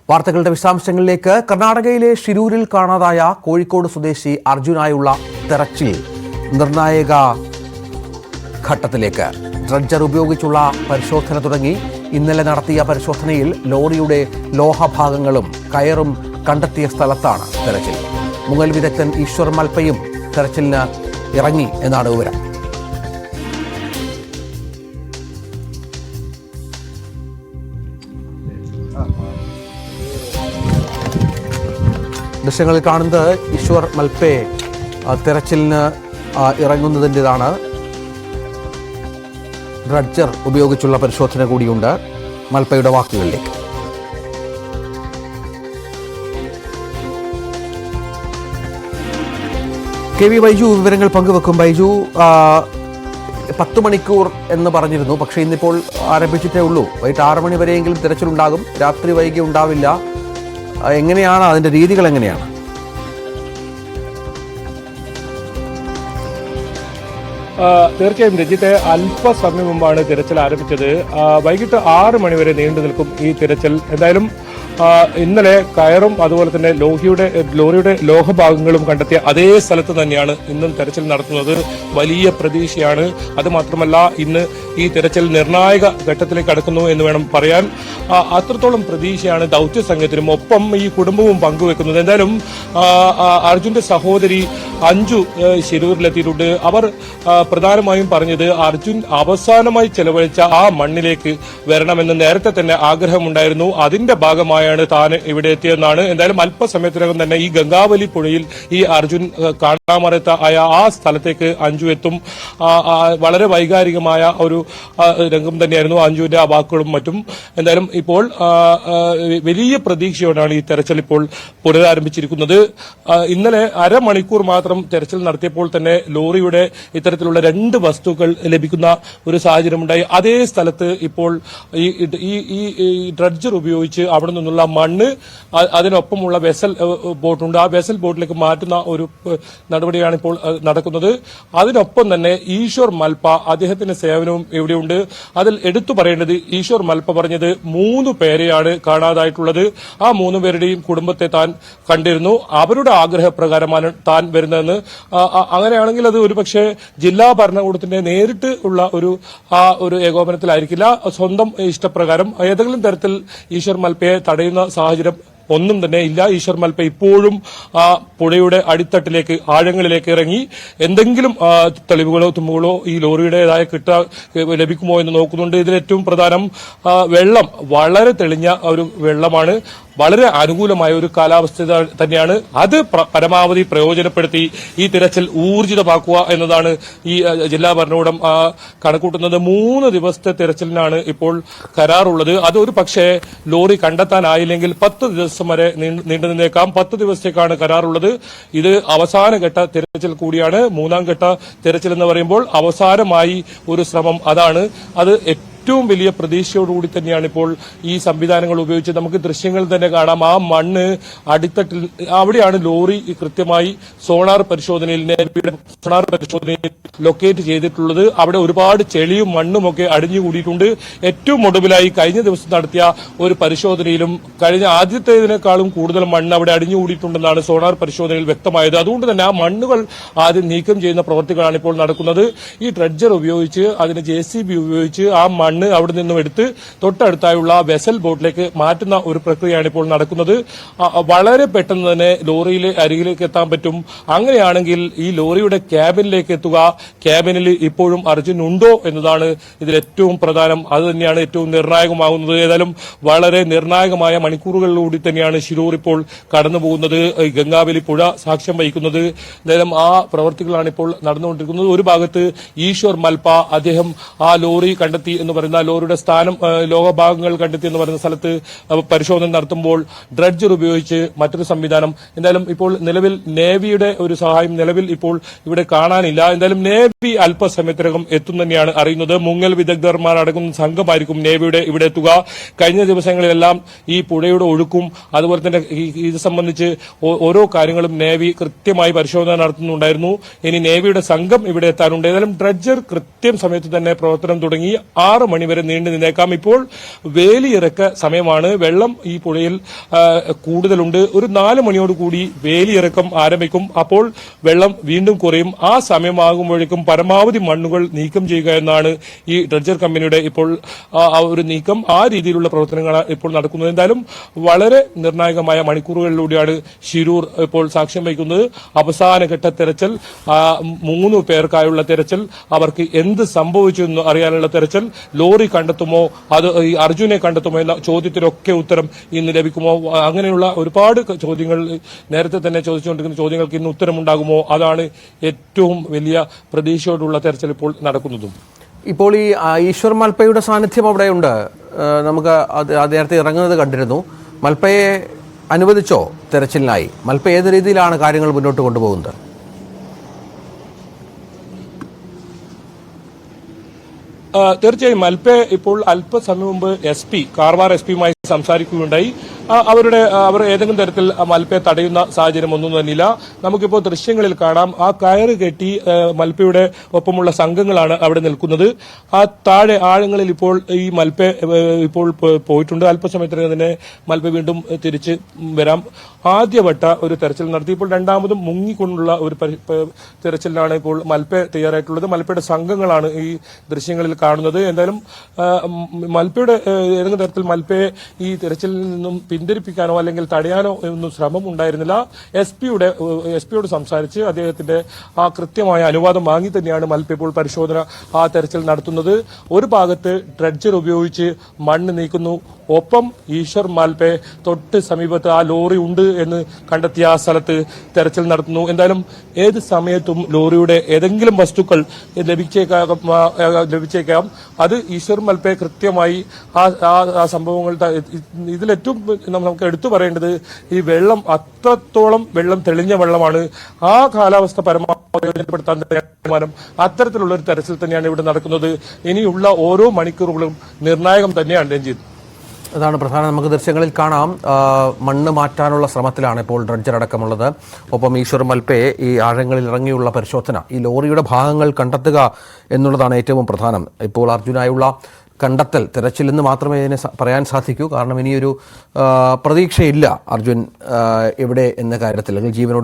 വാർത്തകളുടെ വിശദാംശങ്ങളിലേക്ക്. കർണാടകയിലെ ഷിരൂരിൽ കാണാതായ കോഴിക്കോട് സ്വദേശി അർജുനായുള്ള തെരച്ചിൽ നിർണായക ഘട്ടത്തിലേക്ക്. ഡ്രഡ്ജർ ഉപയോഗിച്ചുള്ള പരിശോധന തുടങ്ങി. ഇന്നലെ നടത്തിയ പരിശോധനയിൽ ലോറിയുടെ ലോഹഭാഗങ്ങളും കയറും കണ്ടെത്തിയ സ്ഥലത്താണ് തെരച്ചിൽ. മുങ്ങൽ വിദഗ്ധൻ ഈശ്വർ മൽപ്പയും തെരച്ചിലിന് ഇറങ്ങി എന്നാണ് വിവരം. ദൃശ്യങ്ങളിൽ കാണുന്നത് ഈശ്വർ മൽപ്പെ തെരച്ചിലിന് ഇറങ്ങുന്നതിൻ്റെതാണ്. ഡ്രഡ്ജർ ഉപയോഗിച്ചുള്ള പരിശോധന കൂടിയുണ്ട്. മൽപ്പയുടെ വാക്കുകളിലേക്ക്. കെ വി ബൈജു വിവരങ്ങൾ പങ്കുവെക്കും. ബൈജു, 10 മണിക്കൂർ എന്ന് പറഞ്ഞിരുന്നു, പക്ഷേ ഇന്നിപ്പോൾ ആരംഭിച്ചിട്ടേ ഉള്ളൂ. വൈകിട്ട് 6 മണി വരെയെങ്കിലും തിരച്ചിലുണ്ടാകും. രാത്രി വൈകി ഉണ്ടാവില്ല. എങ്ങനെയാണ് അതിന്റെ രീതികൾ? എങ്ങനെയാണ്? തീർച്ചയായും രഞ്ജിത്തെ, അല്പസമയം മുമ്പാണ് തിരച്ചിൽ ആരംഭിച്ചത്. വൈകിട്ട് 6 മണിവരെ നീണ്ടു നിൽക്കും ഈ തിരച്ചിൽ. എന്തായാലും ഇന്നലെ കയറും അതുപോലെ തന്നെ ലോറിയുടെ ലോഹഭാഗങ്ങളും കണ്ടെത്തിയ അതേ സ്ഥലത്ത് തന്നെയാണ് ഇന്നും തെരച്ചിൽ നടത്തുന്നത്. വലിയ പ്രതീക്ഷയാണ്. അതുമാത്രമല്ല, ഇന്ന് ഈ തെരച്ചിൽ നിർണായക ഘട്ടത്തിലേക്ക് കടക്കുന്നു എന്ന് വേണം പറയാൻ. അത്രത്തോളം പ്രതീക്ഷയാണ് ദൌത്യ സംഘത്തിനും ഒപ്പം ഈ കുടുംബവും പങ്കുവെക്കുന്നത്. എന്തായാലും അർജുന്റെ സഹോദരി അഞ്ജു ശിരൂരിലെത്തിയിട്ടുണ്ട്. അവർ പ്രധാനമായും പറഞ്ഞത് അർജുൻ അവസാനമായി ചെലവഴിച്ച ആ മണ്ണിലേക്ക് വരണമെന്ന് നേരത്തെ തന്നെ ആഗ്രഹമുണ്ടായിരുന്നു. അതിന്റെ ഭാഗമായാണ് താൻ ഇവിടെ എത്തിയെന്നാണ്. എന്തായാലും അല്പസമയത്തിനകം തന്നെ ഈ ഗംഗാവലി പുഴയിൽ ഈ അർജുൻ കാണാമറയത്ത ആ സ്ഥലത്തേക്ക് അഞ്ജു എത്തും. വളരെ വൈകാരികമായ ഒരു രംഗം തന്നെയായിരുന്നു അഞ്ജുവിന്റെ ആ വാക്കുകളും മറ്റും. എന്തായാലും ഇപ്പോൾ വലിയ പ്രതീക്ഷയോടാണ് ഈ തെരച്ചിൽ ഇപ്പോൾ പുനരാരംഭിച്ചിരിക്കുന്നത്. ഇന്നലെ അരമണിക്കൂർ മാത്രം തെരച്ചിൽ നടത്തിയപ്പോൾ തന്നെ ലോറിയുടെ ഇത്തരത്തിലുള്ള 2 വസ്തുക്കൾ ലഭിക്കുന്ന ഒരു സാഹചര്യമുണ്ടായി. അതേ സ്ഥലത്ത് ഇപ്പോൾ ഈ ഡ്രഡ്ജർ ഉപയോഗിച്ച് അവിടെ നിന്നുള്ള മണ്ണ്, അതിനൊപ്പമുള്ള വെസൽ ബോട്ടുണ്ട്, ആ വെസൽ ബോട്ടിലേക്ക് മാറ്റുന്ന ഒരു നടപടിയാണ് ഇപ്പോൾ നടക്കുന്നത്. അതിനൊപ്പം തന്നെ ഈശ്വർ മൽപ്പ, അദ്ദേഹത്തിന്റെ സേവനവും ഇവിടെയുണ്ട്. അതിൽ എടുത്തു പറയേണ്ടത് ഈശ്വർ മൽപ്പ പറഞ്ഞത് 3 പേരെയാണ് കാണാതായിട്ടുള്ളത്. ആ 3 പേരുടെയും കുടുംബത്തെ താൻ കണ്ടിരുന്നു. അവരുടെ ആഗ്രഹപ്രകാരമാണ് താൻ വരുന്നതെന്ന്. അങ്ങനെയാണെങ്കിൽ അത് ഒരുപക്ഷെ ജില്ലാ ഭരണകൂടത്തിന്റെ നേരിട്ട് ഉള്ള ഒരു ഏകോപനത്തിലായിരിക്കില്ല. സ്വന്തം ഇഷ്ടപ്രകാരം ഏതെങ്കിലും തരത്തിൽ ഈശ്വർ മൽപ്പയെ തടയുന്ന സാഹചര്യം ഒന്നും തന്നെ ഇല്ല. ഈശ്വർ മൽപ്പ ഇപ്പോഴും പുഴയുടെ അടിത്തട്ടിലേക്ക്, ആഴങ്ങളിലേക്ക് ഇറങ്ങി എന്തെങ്കിലും തെളിവുകളോ തുമ്പുകളോ ഈ ലോറിയുടേതായ ലഭിക്കുമോ എന്ന് നോക്കുന്നുണ്ട്. ഇതിലേറ്റവും പ്രധാനം വെള്ളം വളരെ തെളിഞ്ഞ ഒരു വെള്ളമാണ്. വളരെ അനുകൂലമായ ഒരു കാലാവസ്ഥ തന്നെയാണ്. അത് പരമാവധി പ്രയോജനപ്പെടുത്തി ഈ തിരച്ചിൽ ഊർജിതമാക്കുക എന്നതാണ് ഈ ജില്ലാ ഭരണകൂടം കണക്കൂട്ടുന്നത്. 3 ദിവസത്തെ തിരച്ചിലിനാണ് ഇപ്പോൾ കരാറുള്ളത്. അതൊരു പക്ഷേ ലോറി കണ്ടെത്താനായില്ലെങ്കിൽ 10 ദിവസം വരെ നീണ്ടു നിന്നേക്കാം. 10 ദിവസത്തേക്കാണ് കരാറുള്ളത്. ഇത് അവസാനഘട്ട തിരച്ചിൽ കൂടിയാണ്. 3ാം ഘട്ട തിരച്ചിൽ എന്ന് പറയുമ്പോൾ അവസാനമായി ഒരു ശ്രമം. അതാണ് അത് ഏറ്റവും വലിയ പ്രതീക്ഷയോടുകൂടി തന്നെയാണ് ഇപ്പോൾ ഈ സംവിധാനങ്ങൾ ഉപയോഗിച്ച് നമുക്ക് ദൃശ്യങ്ങൾ തന്നെ കാണാം. ആ മണ്ണ് അടിത്തട്ടിൽ, അവിടെയാണ് ലോറി കൃത്യമായി സോണാർ പരിശോധനയിൽ ലൊക്കേറ്റ് ചെയ്തിട്ടുള്ളത്. അവിടെ ഒരുപാട് ചെളിയും മണ്ണുമൊക്കെ അടിഞ്ഞുകൂടിയിട്ടുണ്ട്. ഏറ്റവും ഒടുവിലായി കഴിഞ്ഞ ദിവസം നടത്തിയ ഒരു പരിശോധനയിലും കഴിഞ്ഞ ആദ്യത്തേതിനേക്കാളും കൂടുതൽ മണ്ണ് അവിടെ അടിഞ്ഞുകൂടിയിട്ടുണ്ടെന്നാണ് സോണാർ പരിശോധനയിൽ വ്യക്തമായത്. അതുകൊണ്ട് തന്നെ ആ മണ്ണുകൾ ആദ്യം നീക്കം ചെയ്യുന്ന പ്രവൃത്തികളാണ് ഇപ്പോൾ നടക്കുന്നത്. ഈ ഡ്രഡ്ജർ ഉപയോഗിച്ച്, അതിന് JCB ഉപയോഗിച്ച് ആ മണ്ണ് അവിടെ നിന്നും എടുത്ത് തൊട്ടടുത്തായുള്ള വെസൽ ബോട്ടിലേക്ക് മാറ്റുന്ന ഒരു പ്രക്രിയയാണ് ഇപ്പോൾ നടക്കുന്നത്. വളരെ പെട്ടെന്ന് തന്നെ ലോറിയിലെ അരികിലേക്ക് എത്താൻ പറ്റും. അങ്ങനെയാണെങ്കിൽ ഈ ലോറിയുടെ ക്യാബിനിലേക്ക് എത്തുക. ക്യാബിനിൽ ഇപ്പോഴും അർജുൻ ഉണ്ടോ എന്നതാണ് ഇതിൽ ഏറ്റവും പ്രധാനം. അത് തന്നെയാണ് ഏറ്റവും നിർണായകമാകുന്നത്. ഏതായാലും വളരെ നിർണായകമായ മണിക്കൂറുകളിലൂടെ തന്നെയാണ് ശിരൂർ ഇപ്പോൾ കടന്നുപോകുന്നത്. ഗംഗാവലി പുഴ സാക്ഷ്യം വഹിക്കുന്നത്. എന്തായാലും ആ പ്രവൃത്തികളാണ് ഇപ്പോൾ നടന്നുകൊണ്ടിരിക്കുന്നത്. ഒരു ഭാഗത്ത് ഈശ്വർ മൽപ്പ, അദ്ദേഹം ആ ലോറി കണ്ടെത്തി എന്ന് പറയുന്ന ലോറിയുടെ സ്ഥാനം, ലോഹഭാഗങ്ങൾ കണ്ടെത്തി എന്ന് പറയുന്ന സ്ഥലത്ത് പരിശോധന നടത്തുമ്പോൾ ഡ്രഡ്ജർ ഉപയോഗിച്ച് മറ്റൊരു സംവിധാനം. എന്തായാലും ഇപ്പോൾ നിലവിൽ നേവിയുടെ ഒരു സഹായം ഇപ്പോൾ ഇവിടെ കാണാനില്ല. എന്തായാലും നേവി അല്പസമയത്തിനകം എത്തും തന്നെയാണ് അറിയുന്നത്. മുങ്ങൽ വിദഗ്ധന്മാർ അടങ്ങുന്ന സംഘമായിരിക്കും നേവിയുടെ ഇവിടെ എത്തുക. കഴിഞ്ഞ ദിവസങ്ങളിലെല്ലാം ഈ പുഴയുടെ ഒഴുക്കും അതുപോലെ തന്നെ ഇത് സംബന്ധിച്ച് ഓരോ കാര്യങ്ങളും നേവി കൃത്യമായി പരിശോധന നടത്തുന്നുണ്ടായിരുന്നു. ഇനി നേവിയുടെ സംഘം ഇവിടെ എത്താനുണ്ട്. ഏതായാലും ഡ്രഡ്ജർ കൃത്യം സമയത്ത് തന്നെ പ്രവർത്തനം തുടങ്ങി. 6 മണിവരെ നീണ്ടു നിന്നേക്കാം. ഇപ്പോൾ വേലിയിറക്ക സമയമാണ്. വെള്ളം ഈ പുഴയിൽ കൂടുതലുണ്ട്. ഒരു 4 മണിയോടുകൂടി വേലിയിറക്കം ആരംഭിക്കും. അപ്പോൾ വെള്ളം വീണ്ടും കുറയും. ആ സമയമാകുമ്പോഴേക്കും പരമാവധി മണ്ണുകൾ നീക്കം ചെയ്യുക എന്നാണ് ഈ ഡ്രഡ്ജർ കമ്പനിയുടെ ഇപ്പോൾ ഒരു നീക്കം. ആ രീതിയിലുള്ള പ്രവർത്തനങ്ങൾ ഇപ്പോൾ നടക്കുന്നത്. എന്തായാലും വളരെ നിർണായകമായ മണിക്കൂറുകളിലൂടെയാണ് ശിരൂർ ഇപ്പോൾ സാക്ഷ്യം വഹിക്കുന്നത്. അവസാനഘട്ട തെരച്ചിൽ, 3 പേർക്കായുള്ള തെരച്ചിൽ, അവർക്ക് എന്ത് സംഭവിച്ചു എന്ന് അറിയാനുള്ള തെരച്ചിൽ, ലോറി കണ്ടെത്തുമോ, അത് ഈ അർജുനെ കണ്ടെത്തുമോ എന്ന ചോദ്യത്തിനൊക്കെ ഉത്തരം ഇന്ന് ലഭിക്കുമോ, അങ്ങനെയുള്ള ഒരുപാട് ചോദ്യങ്ങൾ നേരത്തെ തന്നെ ചോദിച്ചുകൊണ്ടിരിക്കുന്ന ചോദ്യങ്ങൾക്ക് ഇന്ന് ഉത്തരമുണ്ടാകുമോ, അതാണ് ഏറ്റവും വലിയ പ്രതീക്ഷയോടുള്ള തെരച്ചിൽ ഇപ്പോൾ നടക്കുന്നതും. ഇപ്പോൾ ഈ ഈശ്വർ മൽപ്പയുടെ സാന്നിധ്യം അവിടെയുണ്ട്. നമുക്ക് നേരത്തെ ഇറങ്ങുന്നത് കണ്ടിരുന്നു. മൽപ്പയെ അനുവദിച്ചോ തെരച്ചിലിനായി? മൽപ്പ ഏത് രീതിയിലാണ് കാര്യങ്ങൾ മുന്നോട്ട് കൊണ്ടുപോകുന്നത്? തീർച്ചയായും മൽപ്പെ ഇപ്പോൾ അല്പസമയം മുമ്പ് കാർവാർ എസ് പിയുമായി സംസാരിക്കുകയുണ്ടായി. അവർ ഏതെങ്കിലും തരത്തിൽ മൽപ്പയെ തടയുന്ന സാഹചര്യം ഒന്നും തന്നെയില്ല. നമുക്കിപ്പോൾ ദൃശ്യങ്ങളിൽ കാണാം, ആ കയറ് കെട്ടി മൽപ്പയുടെ ഒപ്പമുള്ള സംഘങ്ങളാണ് അവിടെ നിൽക്കുന്നത്. ആ താഴെ ആഴങ്ങളിൽ ഇപ്പോൾ ഈ മൽപ്പെ ഇപ്പോൾ പോയിട്ടുണ്ട്. അല്പസമയത്തിന് തന്നെ മൽപ്പ വീണ്ടും തിരിച്ച് വരാം. ആദ്യവട്ട ഒരു തെരച്ചിൽ നടത്തി. ഇപ്പോൾ രണ്ടാമതും മുങ്ങിക്കൊണ്ടുള്ള ഒരു തെരച്ചിലിനാണ് ഇപ്പോൾ മൽപ്പെ തയ്യാറായിട്ടുള്ളത്. മൽപ്പയുടെ സംഘങ്ങളാണ് ഈ ദൃശ്യങ്ങളിൽ കാണുന്നത്. എന്തായാലും മൽപ്പയുടെ ഏതെങ്കിലും തരത്തിൽ മൽപ്പയെ ഈ തെരച്ചിലിൽ നിന്നും പിന്തിരിപ്പിക്കാനോ അല്ലെങ്കിൽ തടയാനോ ഒന്നും ശ്രമം ഉണ്ടായിരുന്നില്ല. എസ് പിയോട് സംസാരിച്ച് അദ്ദേഹത്തിന്റെ ആ കൃത്യമായ അനുവാദം വാങ്ങി തന്നെയാണ് മൽപ്പ ഇപ്പോൾ പരിശോധന, ആ തെരച്ചിൽ നടത്തുന്നത്. ഒരു ഭാഗത്ത് ഡ്രഡ്ജർ ഉപയോഗിച്ച് മണ്ണ് നീക്കുന്നു. ഒപ്പം ഈശ്വർ മാൽപ്പെ തൊട്ട് സമീപത്ത് ആ ലോറി ഉണ്ട് എന്ന് കണ്ടെത്തിയ ആ സ്ഥലത്ത് തെരച്ചിൽ നടത്തുന്നു. എന്തായാലും ഏത് സമയത്തും ലോറിയുടെ ഏതെങ്കിലും വസ്തുക്കൾ ലഭിച്ചേക്കാം. അത് ഈശ്വർ മാൽപ്പെ കൃത്യമായി ആ സംഭവങ്ങൾ. ഇതിലേറ്റവും നമുക്ക് എടുത്തു പറയേണ്ടത് ഈ വെള്ളം അത്രത്തോളം തെളിഞ്ഞ വെള്ളമാണ്. ആ കാലാവസ്ഥ പരമാവധി പ്രയോജനപ്പെടുത്താൻ തീരുമാനം. അത്തരത്തിലുള്ള ഒരു തെരച്ചിൽ തന്നെയാണ് ഇവിടെ നടക്കുന്നത്. ഇനിയുള്ള ഓരോ മണിക്കൂറുകളും നിർണായകം തന്നെയാണ് രഞ്ജിത്ത്. അതാണ് പ്രധാനം. നമുക്ക് ദൃശ്യങ്ങളിൽ കാണാം, മണ്ണ് മാറ്റാനുള്ള ശ്രമത്തിലാണ് ഇപ്പോൾ ഡ്രഡ്ജർ അടക്കമുള്ളത്. ഒപ്പം ഈശ്വർ മൽപ്പയെ ഈ ആഴങ്ങളിൽ ഇറങ്ങിയുള്ള പരിശോധന, ഈ ലോറിയുടെ ഭാഗങ്ങൾ കണ്ടെത്തുക എന്നുള്ളതാണ് ഏറ്റവും പ്രധാനം. ഇപ്പോൾ അർജുനായുള്ള കണ്ടെത്തൽ തെരച്ചിലെന്ന് മാത്രമേ ഇതിനെ പറയാൻ സാധിക്കൂ. കാരണം ഇനിയൊരു പ്രതീക്ഷയില്ല അർജുൻ എവിടെ എന്ന കാര്യത്തിൽ, അല്ലെങ്കിൽ ജീവനോട്